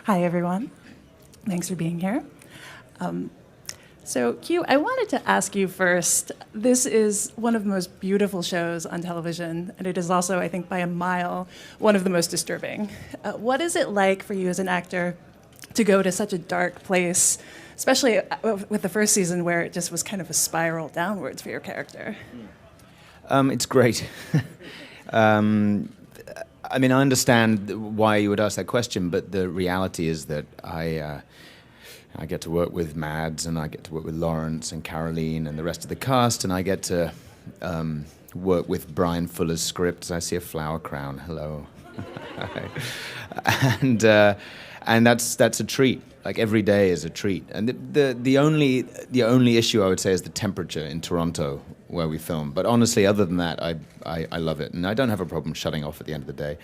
Hi, everyone. Thanks for being here. So, Hugh, I wanted to ask you first. This is one of the most beautiful shows on television, and it is also, I think, by a mile, one of the most disturbing. What is it like for you as an actor to go to such a dark place, especially with the first season where it just was kind of a spiral downwards for your character? It's great. I mean, I understand why you would ask that question, but the reality is that I get to work with Mads, and I get to work with Lawrence and Caroline and the rest of the cast, and I get to work with Brian Fuller's script. I see a flower crown. Hello. and that's a treat. Like, every day is a treat. And the only issue I would say is the temperature in Toronto where we film. But honestly, other than that, I love it, and I don't have a problem shutting off at the end of the day.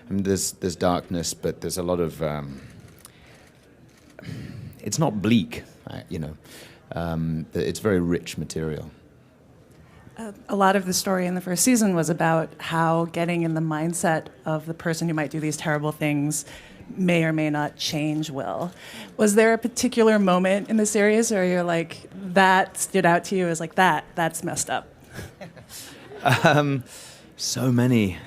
I mean, there's darkness, but there's a lot of it's not bleak, it's very rich material. A lot of the story in the first season was about how getting in the mindset of the person who might do these terrible things may or may not change Will. Was there a particular moment in the series where you're like, that stood out to you as like, that's messed up? So many.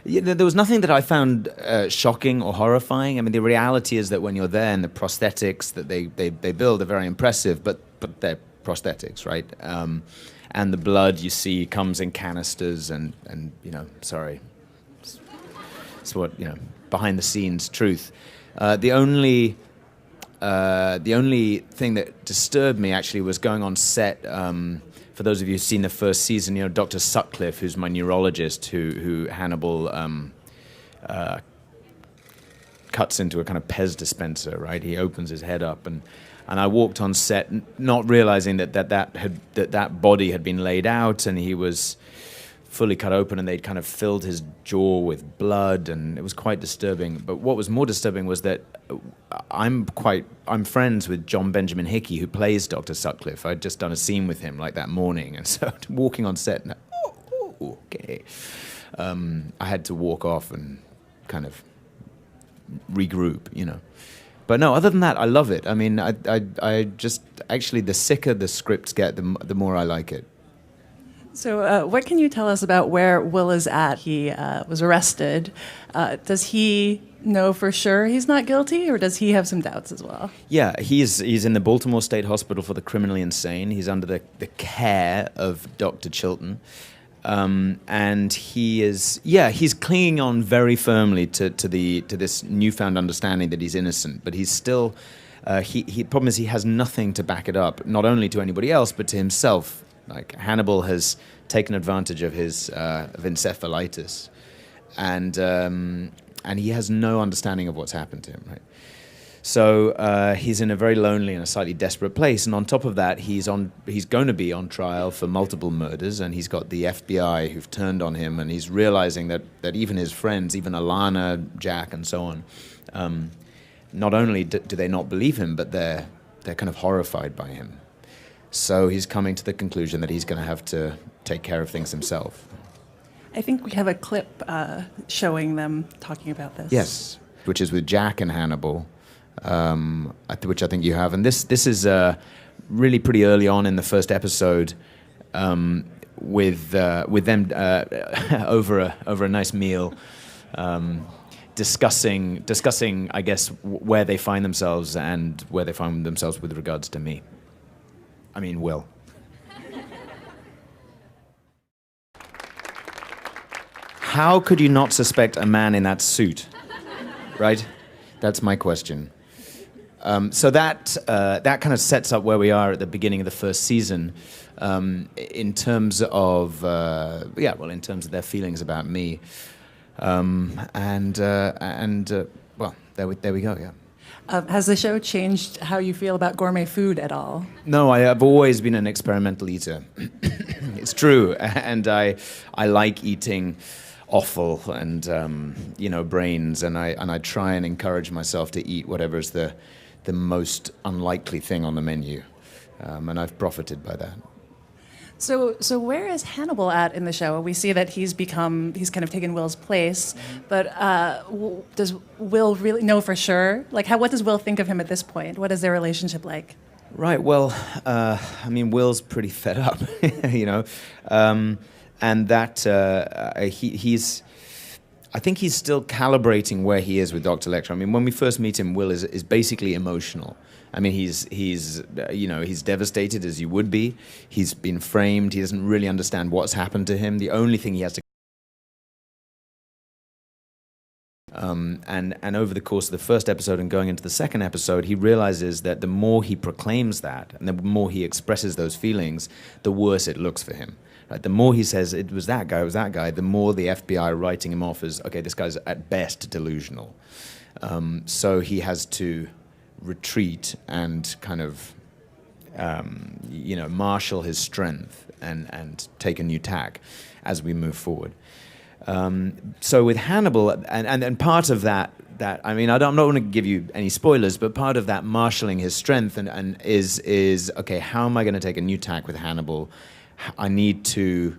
There was nothing that I found shocking or horrifying. I mean, the reality is that when you're there, and the prosthetics that they build are very impressive, but they're prosthetics, right? And the blood you see comes in canisters, and sorry, it's what, behind the scenes truth. The only thing that disturbed me actually was going on set. For those of you who've seen the first season, Dr. Sutcliffe, who's my neurologist, who Hannibal cuts into a kind of Pez dispenser, right? He opens his head up, and I walked on set not realizing that body had been laid out, and he was fully cut open, and they'd kind of filled his jaw with blood, and it was quite disturbing. But what was more disturbing was that I'm friends with John Benjamin Hickey, who plays Dr. Sutcliffe. I'd just done a scene with him like that morning, and so walking on set, and okay, I had to walk off and kind of regroup, But no, other than that, I love it. I mean, I just actually, the sicker the scripts get, the more I like it. So what can you tell us about where Will is at? He was arrested. Does he know for sure he's not guilty, or does he have some doubts as well? Yeah, he's in the Baltimore State Hospital for the criminally insane. He's under the care of Dr. Chilton. And he's clinging on very firmly to this newfound understanding that he's innocent, but he's still, the problem is he has nothing to back it up, not only to anybody else, but to himself. Like, Hannibal has taken advantage of his of encephalitis, and he has no understanding of what's happened to him, right? So he's in a very lonely and a slightly desperate place, and on top of that, he's going to be on trial for multiple murders, and he's got the FBI who've turned on him, and he's realizing that even his friends, even Alana, Jack, and so on, not only do they not believe him, but they're kind of horrified by him. So he's coming to the conclusion that he's going to have to take care of things himself. I think we have a clip showing them talking about this. Yes, which is with Jack and Hannibal, which I think you have. And this is really pretty early on in the first episode, with them over a nice meal, discussing, I guess, where they find themselves and where they find themselves with regards to me. I mean, Will. How could you not suspect a man in that suit? Right? That's my question. So that kind of sets up where we are at the beginning of the first season, in terms of their feelings about me, well, there we go. Yeah. Has the show changed how you feel about gourmet food at all? No, I have always been an experimental eater. It's true, and I like eating offal and brains, and I try and encourage myself to eat whatever is the most unlikely thing on the menu, and I've profited by that. So where is Hannibal at in the show? We see that he's kind of taken Will's place, but does Will really know for sure? Like, what does Will think of him at this point? What is their relationship like? Right. Well, I mean, Will's pretty fed up, you know, and that he's. I think he's still calibrating where he is with Dr. Lecter. I mean, when we first meet him, Will is basically emotional. I mean, he's devastated, as you would be. He's been framed. He doesn't really understand what's happened to him. The only thing he has to and over the course of the first episode and going into the second episode, he realizes that the more he proclaims that and the more he expresses those feelings, the worse it looks for him. Right? The more he says it was that guy, the more the FBI are writing him off as, okay, this guy's at best delusional. So he has to retreat and kind of, marshal his strength and take a new tack as we move forward. So with Hannibal, and part of that I mean, I'm not going to give you any spoilers, but part of that marshalling his strength and is okay, how am I going to take a new tack with Hannibal? I need to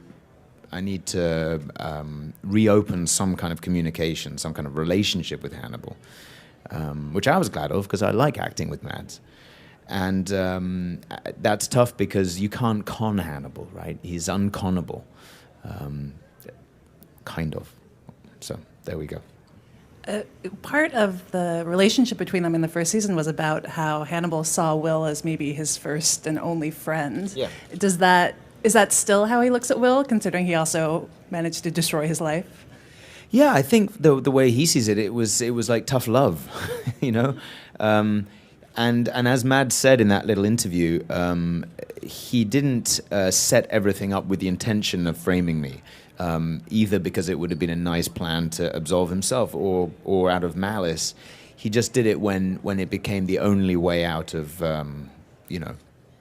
reopen some kind of communication, some kind of relationship with Hannibal, which I was glad of because I like acting with Mads. And that's tough because you can't con Hannibal, right? He's unconnable, kind of. So there we go. Part of the relationship between them in the first season was about how Hannibal saw Will as maybe his first and only friend. Yeah. Is that still how he looks at Will, considering he also managed to destroy his life? Yeah, I think the way he sees it, it was like tough love, you know. And as Mads said in that little interview, he didn't set everything up with the intention of framing me, either because it would have been a nice plan to absolve himself or out of malice. He just did it when it became the only way out of,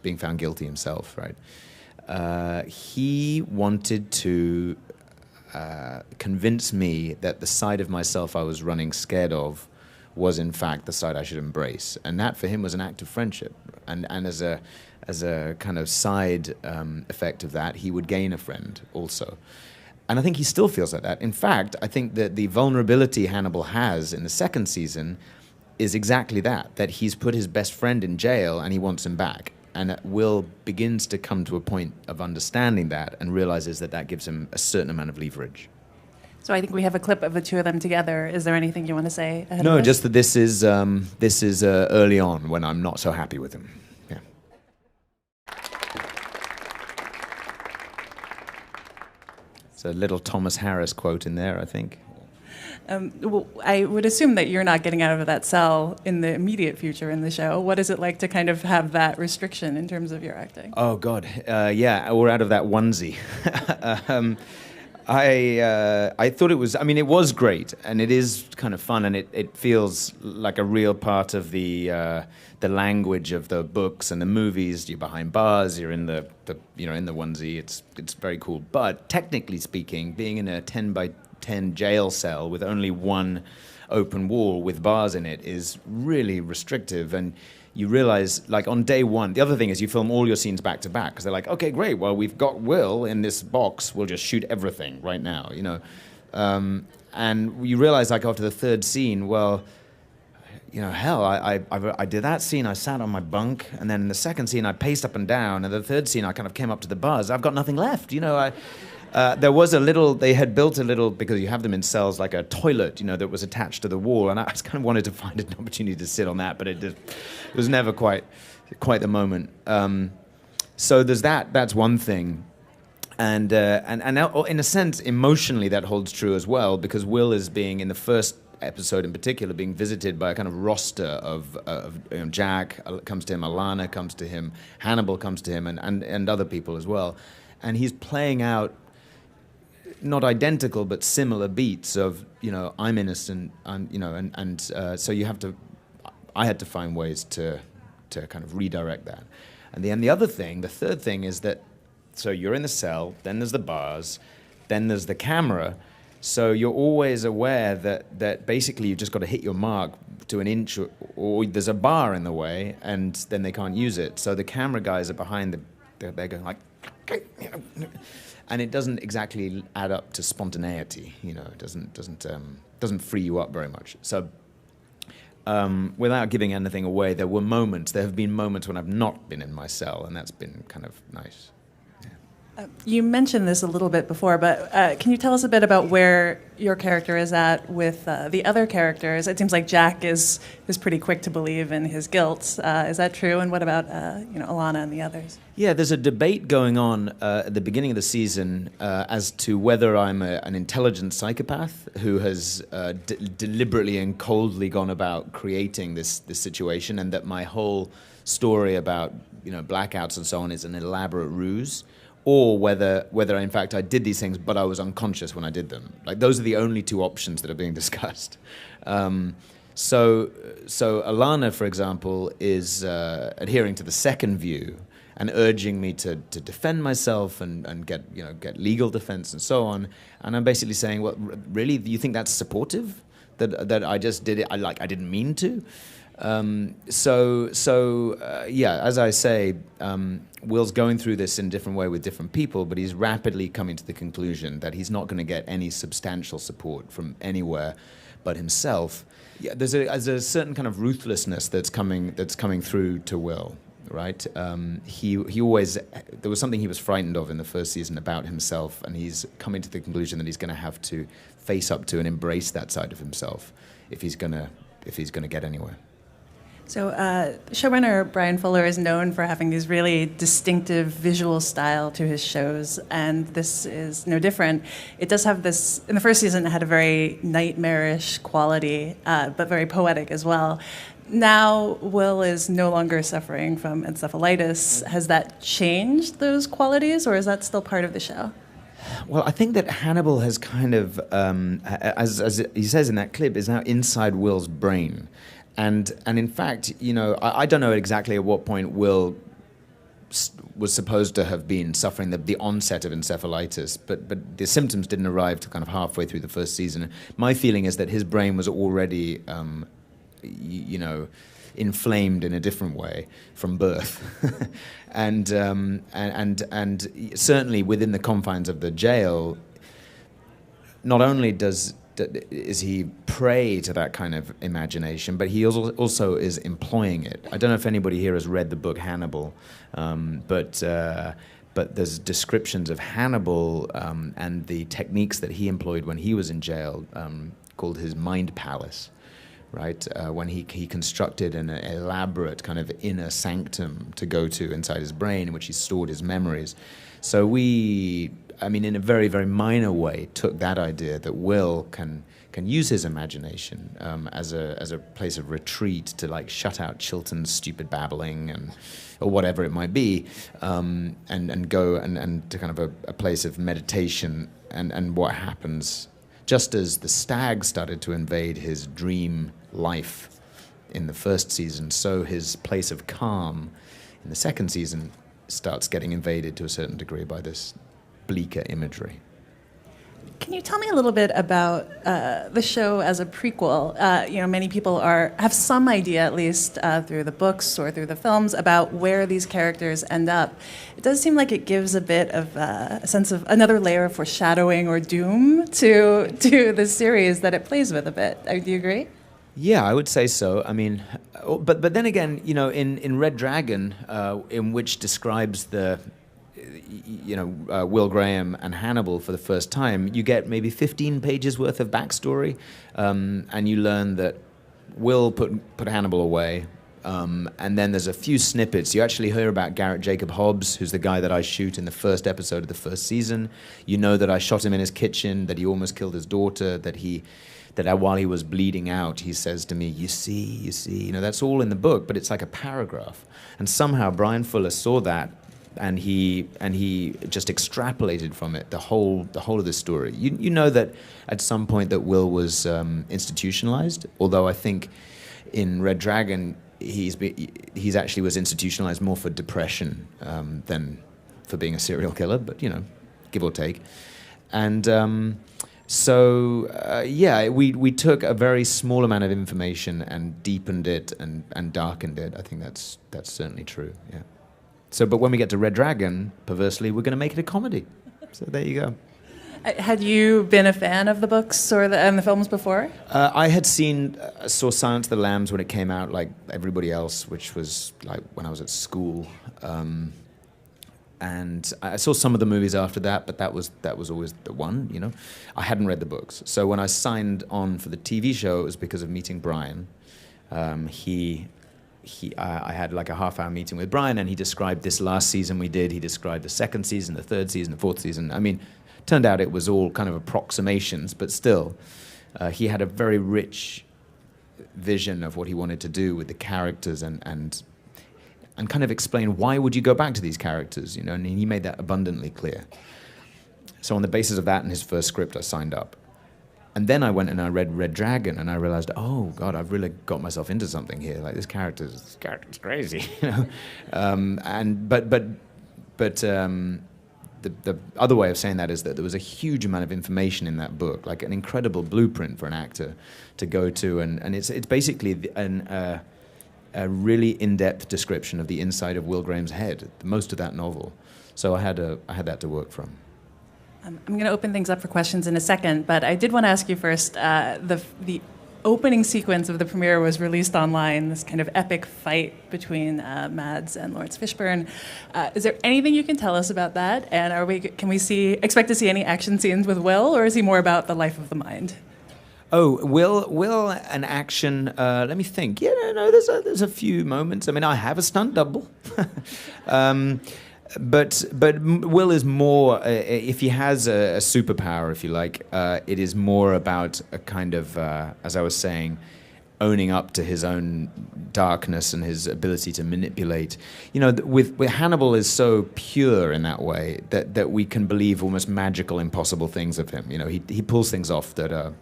being found guilty himself, right? He wanted to convince me that the side of myself I was running scared of was in fact the side I should embrace, and that for him was an act of friendship. And as a kind of side effect of that, he would gain a friend also. And I think he still feels like that. In fact, I think that the vulnerability Hannibal has in the second season is exactly that he's put his best friend in jail and he wants him back. And Will begins to come to a point of understanding that and realizes that gives him a certain amount of leverage. So I think we have a clip of the two of them together. Is there anything you want to say ahead of No, this? just that this is early on when I'm not so happy with him. Yeah. It's a little Thomas Harris quote in there, I think. Well, I would assume that you're not getting out of that cell in the immediate future in the show. What is it like to kind of have that restriction in terms of your acting? Oh, God. Yeah, or out of that onesie. I thought it was great, and it is kind of fun, and it feels like a real part of the language of the books and the movies. You're behind bars, you're in the in the onesie. It's very cool. But technically speaking, being in a 10 by 10 jail cell with only one open wall with bars in it is really restrictive. And you realize, like, on day one, the other thing is you film all your scenes back to back because they're like, okay, great, well, we've got Will in this box, we'll just shoot everything right now, you know. And you realize, like, after the third scene, well, you know, hell, I did that scene, I sat on my bunk, and then in the second scene I paced up and down, and the third scene I kind of came up to the bars. I've got nothing left, you know. There was they had built a little, because you have them in cells, like a toilet, you know, that was attached to the wall, and I just kind of wanted to find an opportunity to sit on that, but it was never quite the moment. So there's that's one thing. And in a sense, emotionally, that holds true as well, because Will is being, in the first episode in particular, being visited by a kind of roster of Jack comes to him, Alana comes to him, Hannibal comes to him, and other people as well. And he's playing out not identical but similar beats of, you know, I'm innocent, so I had to find ways to kind of redirect that. And then the third thing is that, so you're in the cell, then there's the bars, then there's the camera, so you're always aware that basically you've just got to hit your mark to an inch, or there's a bar in the way, and then they can't use it. So the camera guys are behind they're going like, and it doesn't exactly add up to spontaneity. It doesn't free you up very much. So, without giving anything away, there have been moments when I've not been in my cell, and that's been kind of nice. You mentioned this a little bit before, but can you tell us a bit about where your character is at with the other characters? It seems like Jack is pretty quick to believe in his guilt. Is that true? And what about Alana and the others? Yeah, there's a debate going on at the beginning of the season as to whether I'm an intelligent psychopath who has deliberately and coldly gone about creating this situation, and that my whole story about blackouts and so on is an elaborate ruse. Or whether in fact I did these things, but I was unconscious when I did them. Like, those are the only two options that are being discussed. So Alana, for example, is adhering to the second view and urging me to defend myself and get legal defense and so on. And I'm basically saying, well, really, you think that's supportive? That I just did it? I didn't mean to. As I say, Will's going through this in a different way with different people, but he's rapidly coming to the conclusion that he's not going to get any substantial support from anywhere but himself. Yeah, there's a certain kind of ruthlessness that's coming through to Will, right? He always, there was something he was frightened of in the first season about himself, and he's coming to the conclusion that he's going to have to face up to and embrace that side of himself if he's going to get anywhere. So showrunner Brian Fuller is known for having these really distinctive visual style to his shows, and this is no different. It does have this, in the first season, it had a very nightmarish quality, but very poetic as well. Now Will is no longer suffering from encephalitis. Has that changed those qualities, or is that still part of the show? Well, I think that Hannibal has kind of, as he says in that clip, is now inside Will's brain. And in fact, I don't know exactly at what point Will was supposed to have been suffering the onset of encephalitis, but the symptoms didn't arrive till kind of halfway through the first season. My feeling is that his brain was already, inflamed in a different way from birth, and certainly within the confines of the jail. Not only is he prey to that kind of imagination, but he also is employing it. I don't know if anybody here has read the book Hannibal, but there's descriptions of Hannibal and the techniques that he employed when he was in jail, called his mind palace, right? When he constructed an elaborate kind of inner sanctum to go to inside his brain, in which he stored his memories. So in a very, very minor way, took that idea that Will can use his imagination as a place of retreat to shut out Chilton's stupid babbling or whatever it might be, and go and to kind of a place of meditation and what happens just as the stag started to invade his dream life in the first season, so his place of calm in the second season starts getting invaded to a certain degree by this bleaker imagery. Can you tell me a little bit about the show as a prequel? Many people have some idea, at least through the books or through the films, about where these characters end up. It does seem like it gives a bit of a sense of another layer of foreshadowing or doom to the series that it plays with a bit. Do you agree? Yeah, I would say so. But then again, in Red Dragon, in which describes the Will Graham and Hannibal for the first time, you get maybe 15 pages worth of backstory, and you learn that Will put Hannibal away, and then there's a few snippets. You actually hear about Garrett Jacob Hobbs, who's the guy that I shoot in the first episode of the first season. You know that I shot him in his kitchen, that he almost killed his daughter, that while he was bleeding out, he says to me, you see, that's all in the book, but it's like a paragraph. And somehow Brian Fuller saw that, and he just extrapolated from it the whole of the story. You know that at some point that Will was institutionalized, although I think in Red Dragon he's actually was institutionalized more for depression than for being a serial killer, but give or take. And we took a very small amount of information and deepened it and darkened it. I think that's certainly true. Yeah. So, but when we get to Red Dragon, perversely, we're going to make it a comedy. So there you go. Had you been a fan of the books or and the films before? I had saw Silence of the Lambs when it came out, like everybody else, which was like when I was at school. And I saw some of the movies after that, but that was always the one, you know. I hadn't read the books. So when I signed on for the TV show, it was because of meeting Brian. I had like a half-hour meeting with Brian, and he described this last season we did. He described the second season, the third season, the fourth season. I mean, turned out it was all kind of approximations, but still, he had a very rich vision of what he wanted to do with the characters and kind of explain why would you go back to these characters, you know, and he made that abundantly clear. So on the basis of that and his first script, I signed up. And then I went and I read Red Dragon, and I realized, oh God, I've really got myself into something here. Like this character's crazy, you know. The other way of saying that is that there was a huge amount of information in that book, like an incredible blueprint for an actor to go to, and it's basically a really in-depth description of the inside of Will Graham's head, most of that novel. So I had that to work from. I'm going to open things up for questions in a second, but I did want to ask you first, the opening sequence of the premiere was released online, this kind of epic fight between Mads and Lawrence Fishburne. Is there anything you can tell us about that? And can we expect to see any action scenes with Will, or is he more about the life of the mind? Oh, Will, and action. Let me think. Yeah, no, there's a few moments. I mean, I have a stunt double, but Will is more. If he has a superpower, if you like, it is more about a kind of, as I was saying, owning up to his own darkness and his ability to manipulate. You know, with Hannibal is so pure in that way that we can believe almost magical, impossible things of him. You know, he pulls things off that are,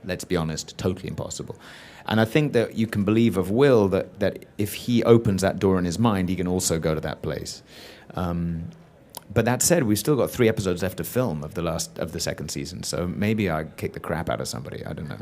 let's be honest, totally impossible. And I think that you can believe of Will that if he opens that door in his mind, he can also go to that place. But that said, we've still got 3 episodes left to film of the second season, so maybe I kick the crap out of somebody. I don't know.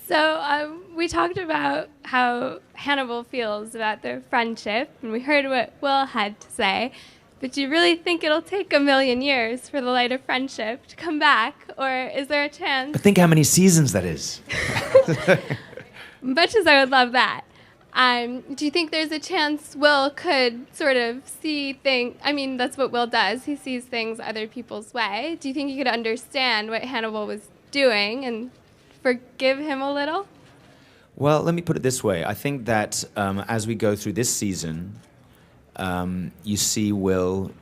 So we talked about how Hannibal feels about their friendship, and we heard what Will had to say. But do you really think it'll take 1,000,000 years for the light of friendship to come back, or is there a chance? But think how many seasons that is. Much as I would love that. Do you think there's a chance Will could sort of see things? I mean, that's what Will does. He sees things other people's way. Do you think he could understand what Hannibal was doing and forgive him a little? Well, let me put it this way. I think that as we go through this season, you see Will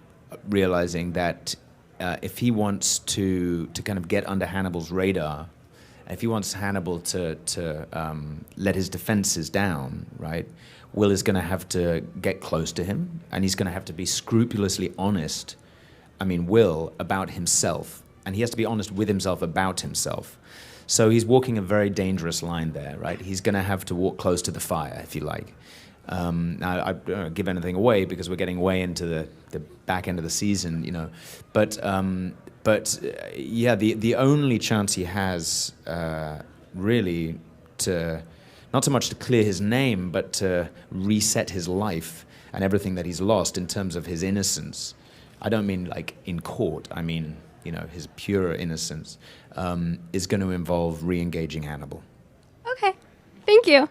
realizing that if he wants to kind of get under Hannibal's radar, if he wants Hannibal to let his defenses down, right, Will is going to have to get close to him, and he's going to have to be scrupulously honest, Will, about himself. And he has to be honest with himself about himself. So he's walking a very dangerous line there, right? He's going to have to walk close to the fire, if you like. Now, I don't give anything away because we're getting way into the back end of the season, you know. But yeah, the only chance he has really to, not so much to clear his name, but to reset his life and everything that he's lost in terms of his innocence. I don't mean like in court. I mean, you know, his pure innocence is going to involve re-engaging Hannibal. Okay, thank you.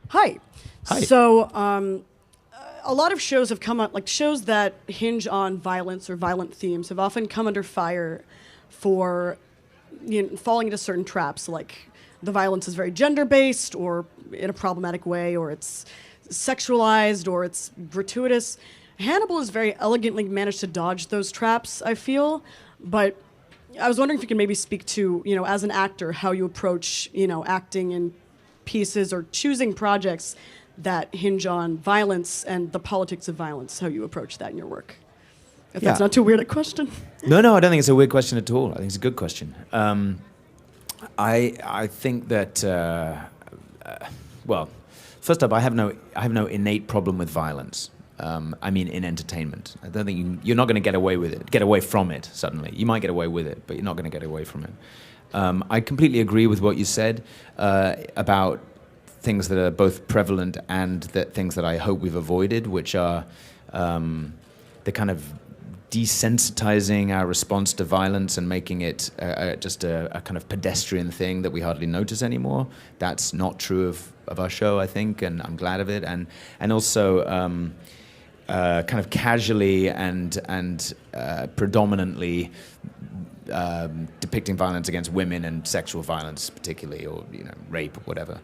Hi. Hi. So, a lot of shows have come up, like shows that hinge on violence or violent themes have often come under fire for falling into certain traps, like the violence is very gender-based or in a problematic way, or it's sexualized, or it's gratuitous. Hannibal has very elegantly managed to dodge those traps, I feel, but I was wondering if you could maybe speak to, as an actor, how you approach, acting in pieces or choosing projects that hinge on violence and the politics of violence, how you approach that in your work. If that's not too weird a question. No, I don't think it's a weird question at all. I think it's a good question. I think that, well, first up, I have no innate problem with violence. In entertainment. I don't think you're not going to get away from it suddenly. You might get away with it, but you're not going to get away from it. I completely agree with what you said about things that are both prevalent and that things that I hope we've avoided, which are the kind of desensitizing our response to violence and making it just a kind of pedestrian thing that we hardly notice anymore. That's not true of our show, I think, and I'm glad of it. And also kind of casually and predominantly depicting violence against women and sexual violence particularly, or rape or whatever.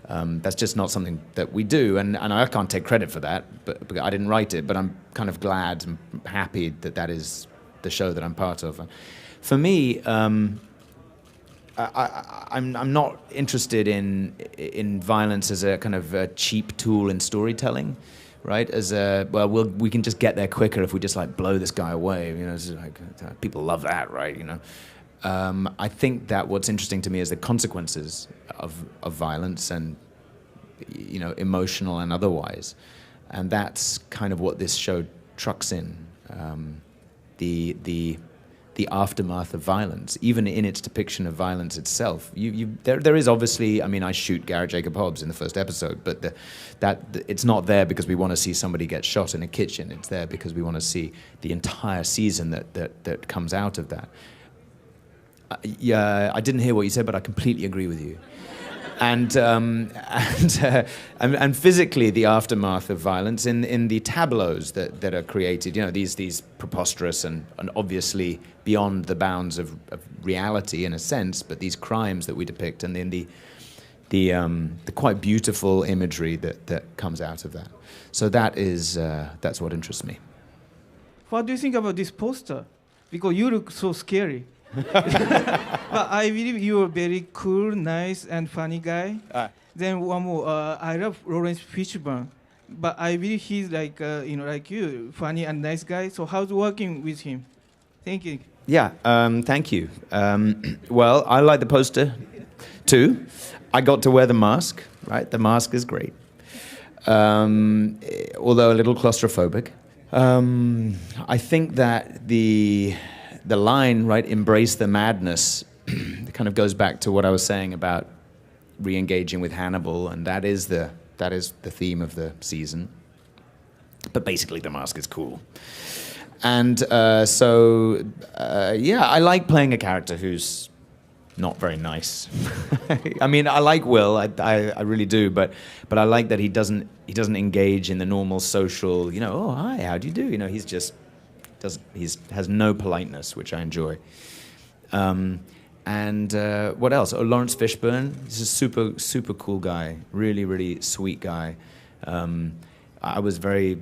That's just not something that we do, and I can't take credit for that, but I didn't write it, but I'm kind of glad and happy that that is the show that I'm part of. For me, I'm not interested in violence as a kind of a cheap tool in storytelling. Right, we can just get there quicker if we just like blow this guy away. It's like, people love that, right? I think that what's interesting to me is the consequences of violence, and emotional and otherwise, and that's kind of what this show trucks in. The aftermath of violence, even in its depiction of violence itself. There is obviously, I shoot Garrett Jacob Hobbs in the first episode, but it's not there because we want to see somebody get shot in a kitchen. It's there because we want to see the entire season that comes out of that. I didn't hear what you said, but I completely agree with you. And physically, the aftermath of violence in the tableaus that are created, these preposterous and obviously beyond the bounds of reality in a sense, but these crimes that we depict, and then the quite beautiful imagery that comes out of that. So that's what interests me. What do you think about this poster? Because you look so scary. But I believe you're a very cool, nice, and funny guy. Then one more, I love Lawrence Fishburne, but I believe he's like like you, funny and nice guy. So how's working with him? Thank you. Yeah, thank you. Well, I like the poster too. I got to wear the mask. Right, the mask is great, although a little claustrophobic. I think that the line, right, embrace the madness, kind of goes back to what I was saying about re-engaging with Hannibal, and that is the theme of the season. But basically, the mask is cool. And I like playing a character who's not very nice. I like Will, I really do, but I like that he doesn't engage in the normal social, oh, hi, how do you do? He's just has no politeness, which I enjoy. And what else? Oh, Lawrence Fishburne. He's a super, super cool guy. Really, really sweet guy. I was very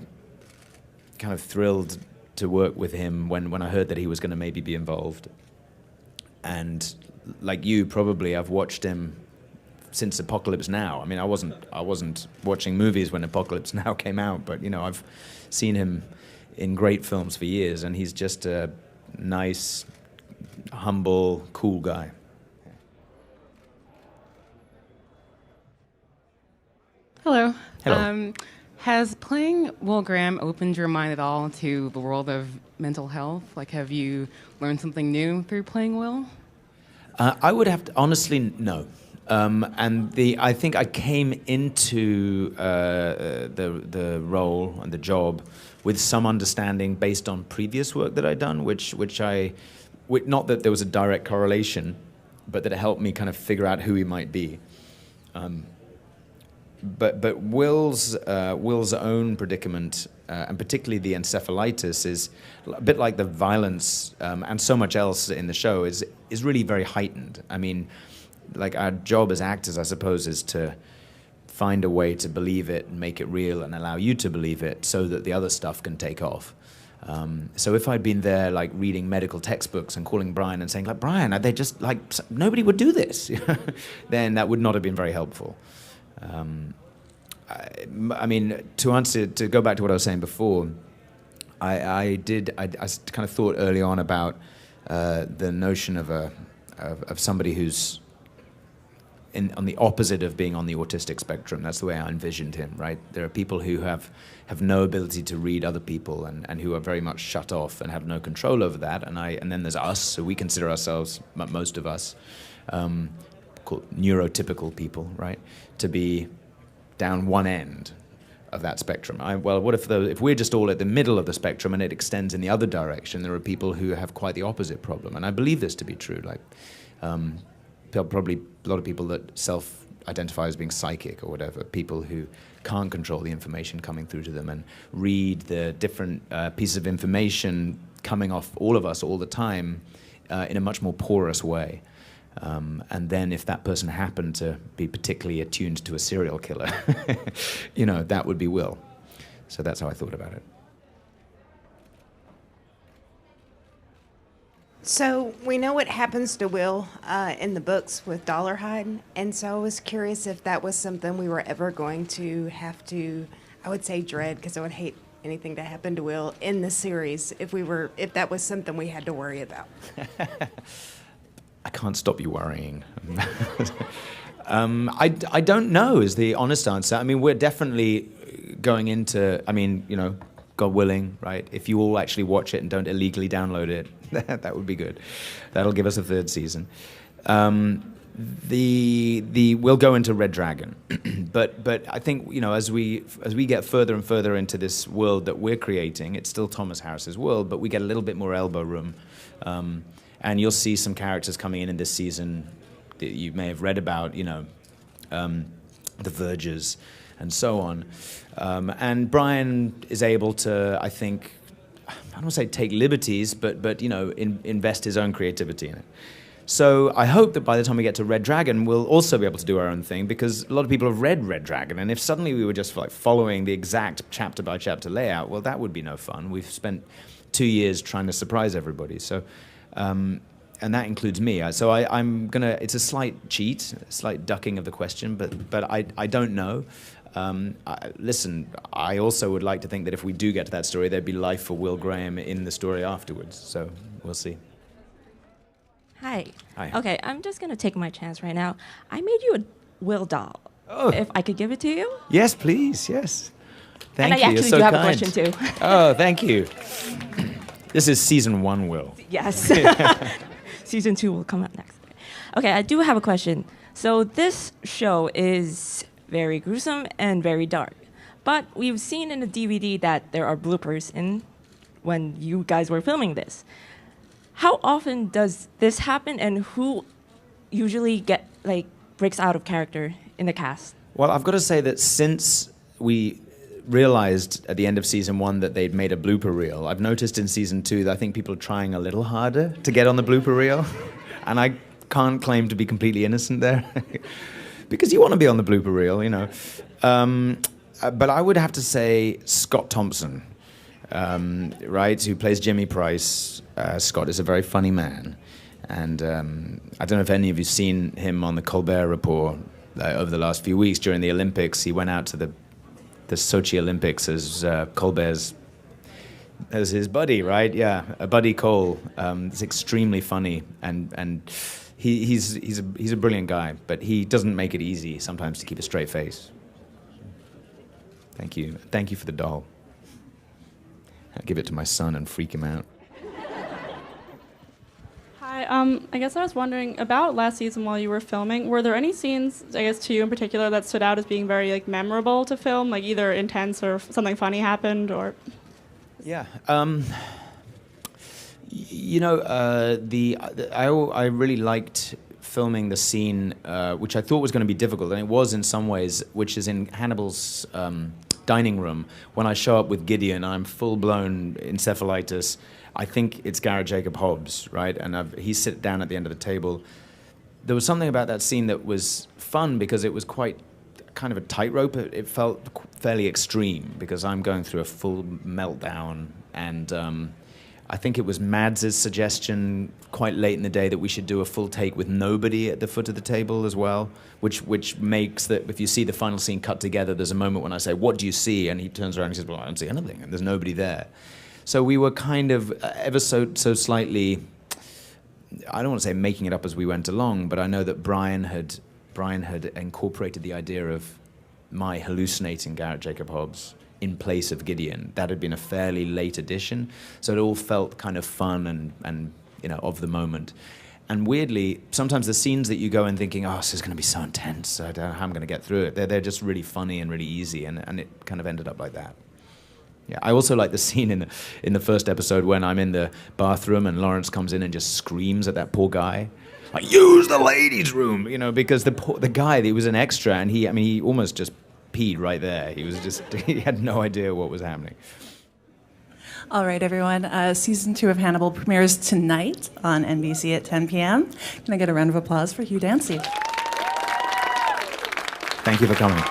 kind of thrilled to work with him when I heard that he was going to maybe be involved. And like you, probably, I've watched him since Apocalypse Now. I wasn't watching movies when Apocalypse Now came out, but I've seen him in great films for years, and he's just a nice, humble, cool guy. Hello. Hello. Has playing Will Graham opened your mind at all to the world of mental health? Like, have you learned something new through playing Will? I would have to, honestly, no. I think I came into the role and the job with some understanding based on previous work that I'd done, which not that there was a direct correlation, but that it helped me kind of figure out who he might be. But Will's own predicament, and particularly the encephalitis, is a bit like the violence and so much else in the show is really very heightened. Like our job as actors, I suppose, is to find a way to believe it and make it real and allow you to believe it so that the other stuff can take off. So if I'd been there, like, reading medical textbooks and calling Brian and saying, like, Brian, are they just, like, nobody would do this, then that would not have been very helpful. To go back to what I was saying before, I kind of thought early on about the notion of somebody who's on the opposite of being on the autistic spectrum. That's the way I envisioned him, right? There are people who have no ability to read other people and who are very much shut off and have no control over that. And then there's us, so we consider ourselves, most of us, neurotypical people, right, to be down one end of that spectrum. What if we're just all at the middle of the spectrum and it extends in the other direction? There are people who have quite the opposite problem, and I believe this to be true. Like, probably a lot of people that self-identify as being psychic or whatever, people who can't control the information coming through to them and read the different pieces of information coming off all of us all the time in a much more porous way. And then if that person happened to be particularly attuned to a serial killer, that would be Will. So that's how I thought about it. So we know what happens to Will in the books with Dollarhide, and so I was curious if that was something we were ever going to have to, I would say dread, because I would hate anything to happen to Will in the series, if that was something we had to worry about. I can't stop you worrying. I don't know is the honest answer. I mean, we're definitely going into, God willing, right? If you all actually watch it and don't illegally download it, that would be good. That'll give us a third season. We'll go into Red Dragon, but I think as we get further and further into this world that we're creating, it's still Thomas Harris's world, but we get a little bit more elbow room. And you'll see some characters coming in this season that you may have read about, the Vergers and so on. And Brian is able to, I think, I don't want to say take liberties, but invest his own creativity in it. So I hope that by the time we get to Red Dragon, we'll also be able to do our own thing, because a lot of people have read Red Dragon, and if suddenly we were just like following the exact chapter-by-chapter layout, well, that would be no fun. We've spent 2 years trying to surprise everybody. So. And that includes me. So I'm gonna. It's a slight cheat, a slight ducking of the question, but I don't know. Listen, I also would like to think that if we do get to that story, there'd be life for Will Graham in the story afterwards. So we'll see. Hi. Hi. Okay, I'm just gonna take my chance right now. I made you a Will doll. Oh. If I could give it to you. Yes, please. Yes. Thank and you. I actually You're so do have kind. a question too. Oh, thank you. This is season 1, Will. Yes. Season 2 will come up next. Okay, I do have a question. So this show is very gruesome and very dark. But we've seen in the DVD that there are bloopers in when you guys were filming this. How often does this happen, and who usually breaks out of character in the cast? Well, I've got to say that since we realized at the end of season 1 that they'd made a blooper reel, I've noticed in season 2 that I think people are trying a little harder to get on the blooper reel, and I can't claim to be completely innocent there, because you want to be on the blooper reel, but I would have to say Scott Thompson, right, who plays Jimmy Price. Scott is a very funny man, and I don't know if any of you've seen him on the Colbert Report over the last few weeks during the Olympics. He went out to the Sochi Olympics as Colbert's, as his buddy, right? Yeah, a buddy Cole. It's extremely funny, and he's a brilliant guy, but he doesn't make it easy sometimes to keep a straight face. Thank you for the doll. I'll give it to my son and freak him out. Hi, I guess I was wondering about last season while you were filming, were there any scenes, I guess to you in particular, that stood out as being very memorable to film, like either intense or something funny happened, or? Yeah, I really liked filming the scene, which I thought was going to be difficult, and it was in some ways, which is in Hannibal's dining room. When I show up with Gideon, I'm full-blown encephalitis. I think it's Garrett Jacob Hobbs, right? And he sits down at the end of the table. There was something about that scene that was fun because it was quite kind of a tightrope. It felt fairly extreme because I'm going through a full meltdown. And I think it was Mads' suggestion quite late in the day that we should do a full take with nobody at the foot of the table as well, which makes that if you see the final scene cut together, there's a moment when I say, "What do you see?" And he turns around and says, "Well, I don't see anything," and there's nobody there. So we were kind of ever so slightly, I don't want to say making it up as we went along, but I know that Brian had incorporated the idea of my hallucinating Garrett Jacob Hobbs in place of Gideon. That had been a fairly late addition, so it all felt kind of fun and of the moment. And weirdly, sometimes the scenes that you go in thinking, oh, this is going to be so intense, I don't know how I'm going to get through it, they're just really funny and really easy, and it kind of ended up like that. Yeah, I also like the scene in the first episode when I'm in the bathroom and Lawrence comes in and just screams at that poor guy. Like, use the ladies' room, you know, because the guy, he was an extra, and he almost just peed right there. He had no idea what was happening. All right, everyone. Season 2 of Hannibal premieres tonight on NBC at 10 p.m. Can I get a round of applause for Hugh Dancy? Thank you for coming.